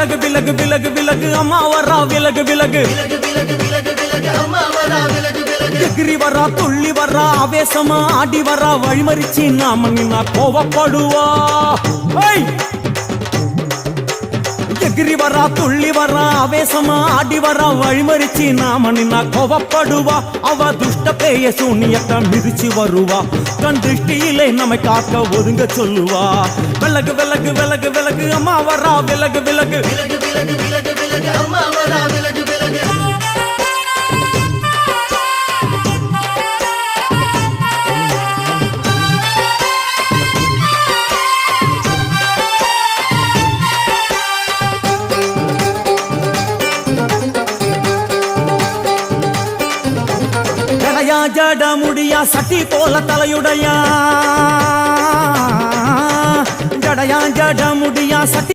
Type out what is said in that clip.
விலகு விலகு விலகு விலகு அம்மா வரா விலகு விலகு எகிரி வரா துள்ளி வரா ஆவேசமா ஆடி வரா வழிமறிச்சு நாம நின்னா கோவப்படுவா எகிரி வரா துள்ளி வரா ஆவேசமா ஆடி வரா வழிமறிச்சு நாம நின்னா கோவப்படுவா அவ துஷ்ட பேய சூனியத்தை மிதிச்சு வருவா கண் திருஷ்டியிலே நம்மை காக்க ஒதுங்க சொல்லுவா விலகு விலகு விலகு விலகு அம்மா வரா விலகு விலகு அம்மா வரா விலகு விலகு ஜட முடியா சட்டி போல தலையுடையா ஜடையா ஜட முடியா சட்டி